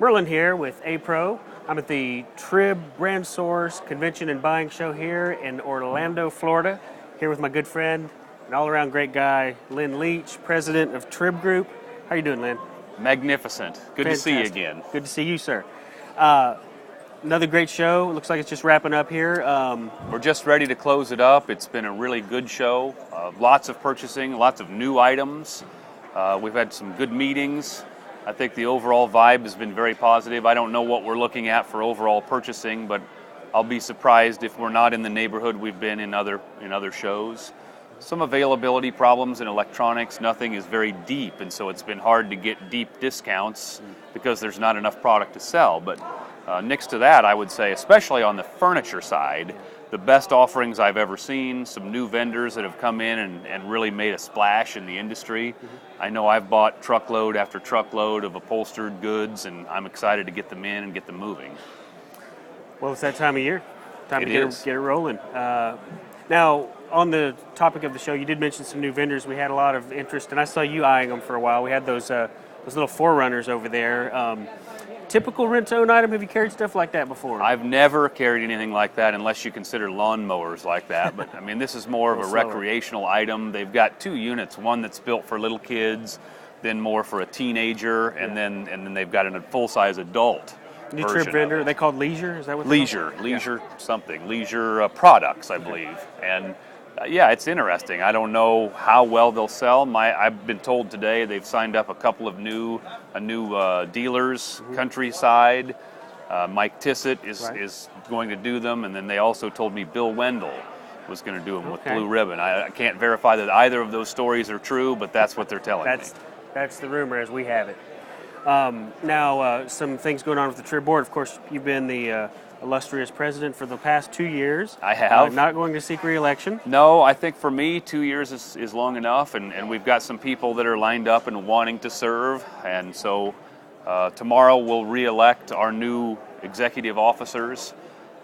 Merlin here with APRO. I'm at the TRIB Brand Source Convention and Buying Show here in Orlando, Florida. Here with my good friend, an all-around great guy, Lyn Leach, president of TRIB Group. How are you doing, Lyn? Magnificent. Good to see you again. Good to see you, sir. Another great show. Looks like it's just wrapping up here. We're just ready to close it up. It's been a really good show. Lots of purchasing, lots of new items. We've had some good meetings. I think the overall vibe has been very positive. I don't know what we're looking at for overall purchasing, but I'll be surprised if we're not in the neighborhood we've been in other shows. Some availability problems in electronics. Nothing is very deep, and so it's been hard to get deep discounts because there's not enough product to sell. But next to that, I would say, especially on the furniture side, the best offerings I've ever seen, some new vendors that have come in and really made a splash in the industry. I know I've bought truckload after truckload of upholstered goods, and I'm excited to get them in and get them moving. Well, it's that time of year. Time to get it rolling. Now, on the topic of the show, you did mention some new vendors. We had a lot of interest, and I saw you eyeing them for a while. We had those little forerunners over there. Typical rent-to-own item, have you carried stuff like that before? I've never carried anything like that unless you consider lawnmowers like that. But I mean, this is more of a recreational item. They've got two units, one that's built for little kids, then more for a teenager, and then they've got a full-size adult. New TRIB vendor, are they called Leisure? Is that what Leisure something. Leisure products, I believe. And yeah, it's interesting. I don't know how well they'll sell. I've been told today they've signed up a couple of new dealers, Countryside. Mike Tissett is going to do them, and then they also told me Bill Wendell was going to do them with Blue Ribbon. I can't verify that either of those stories are true, but that's what they're telling me. That's the rumor as we have it. Now, some things going on with the TRIB board. Of course, you've been the illustrious president for the past 2 years. I have. Not going to seek re-election? No, I think for me, 2 years is long enough, and we've got some people that are lined up and wanting to serve, and so tomorrow we'll re-elect our new executive officers,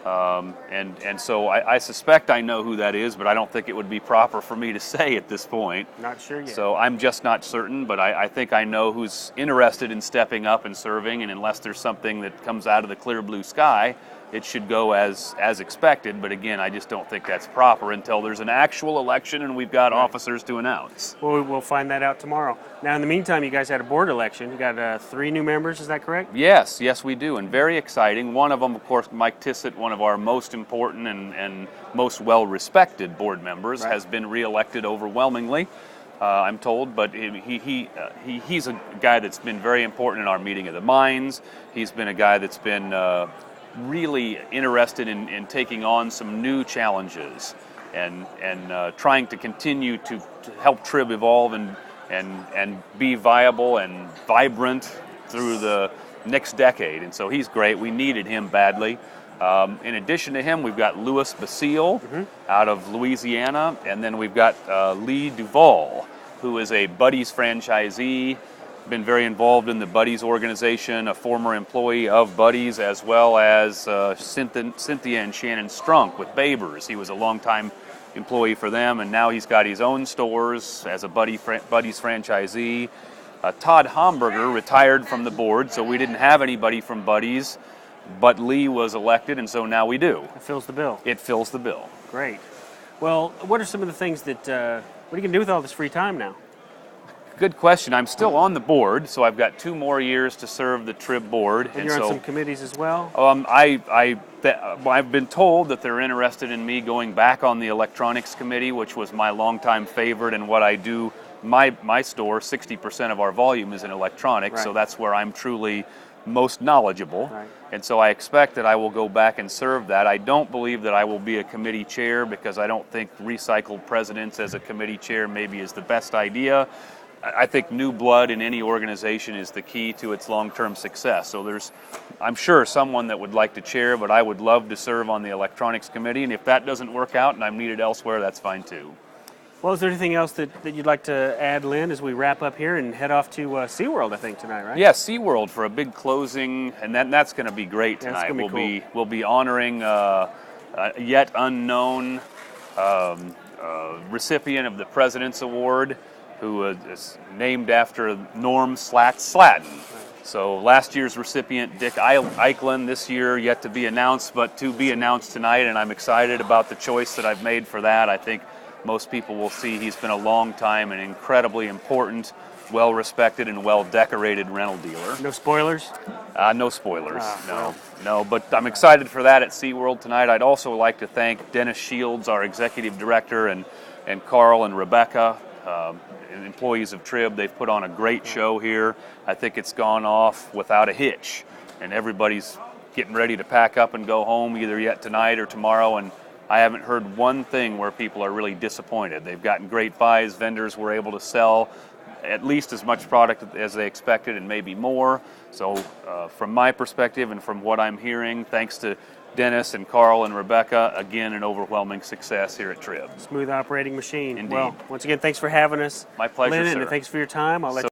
and so I suspect I know who that is, but I don't think it would be proper for me to say at this point. Not sure yet. So I'm just not certain, but I think I know who's interested in stepping up and serving, and unless there's something that comes out of the clear blue sky, it should go as expected, but again, I just don't think that's proper until there's an actual election and we've got officers to announce. Well, we'll find that out tomorrow. Now, in the meantime, you guys had a board election. You got 3 new members, is that correct? Yes, we do, and very exciting. One of them, of course, Mike Tissett, one of our most important and most well-respected board members, has been re-elected overwhelmingly, I'm told, but he's a guy that's been very important in our meeting of the minds. He's been a guy that's been really interested in taking on some new challenges and trying to continue to help TRIB evolve and be viable and vibrant through the next decade. And so he's great. We needed him badly. In addition to him, we've got Louis Basile out of Louisiana, and then we've got Lee Duval, who is a Buddy's franchisee, been very involved in the Buddy's organization, a former employee of Buddy's, as well as Cynthia and Shannon Strunk with Babers. He was a longtime employee for them, and now he's got his own stores as a Buddy's franchisee. Todd Homburger retired from the board, so we didn't have anybody from Buddy's, but Lee was elected, and so now we do. It fills the bill. It fills the bill. Great. Well, what are some of the things that, what are you going to do with all this free time now? Good question. I'm still on the board, so I've got 2 more years to serve the TRIB board. And you're on some committees as well? I've been told that they're interested in me going back on the electronics committee, which was my longtime favorite and what I do. My store, 60% of our volume is in electronics, so that's where I'm truly most knowledgeable. And so I expect that I will go back and serve that. I don't believe that I will be a committee chair because I don't think recycled presidents as a committee chair maybe is the best idea. I think new blood in any organization is the key to its long-term success. So I'm sure, someone that would like to chair, but I would love to serve on the electronics committee. And if that doesn't work out and I'm needed elsewhere, that's fine too. Well, is there anything else that you'd like to add, Lyn, as we wrap up here and head off to SeaWorld, I think, tonight, right? Yeah, SeaWorld for a big closing, and that's going to be great tonight. We'll be honoring a yet unknown recipient of the President's Award, who is named after Norm Slatton. So last year's recipient, Dick Eichlin, this year yet to be announced, but to be announced tonight, and I'm excited about the choice that I've made for that. I think most people will see he's been a long time and incredibly important, well-respected, and well-decorated rental dealer. No spoilers? No spoilers, no. But I'm excited for that at SeaWorld tonight. I'd also like to thank Dennis Shields, our executive director, and Carl and Rebecca, and employees of TRIB. They've put on a great show here. I think it's gone off without a hitch, and everybody's getting ready to pack up and go home either yet tonight or tomorrow, and I haven't heard one thing where people are really disappointed. They've gotten great buys. Vendors were able to sell at least as much product as they expected and maybe more. So from my perspective and from what I'm hearing, thanks to Dennis and Carl and Rebecca, again, an overwhelming success here at TRIB. Smooth operating machine. Indeed. Well, once again, thanks for having us. My pleasure, Lyn, sir. and thanks for your time. I'll let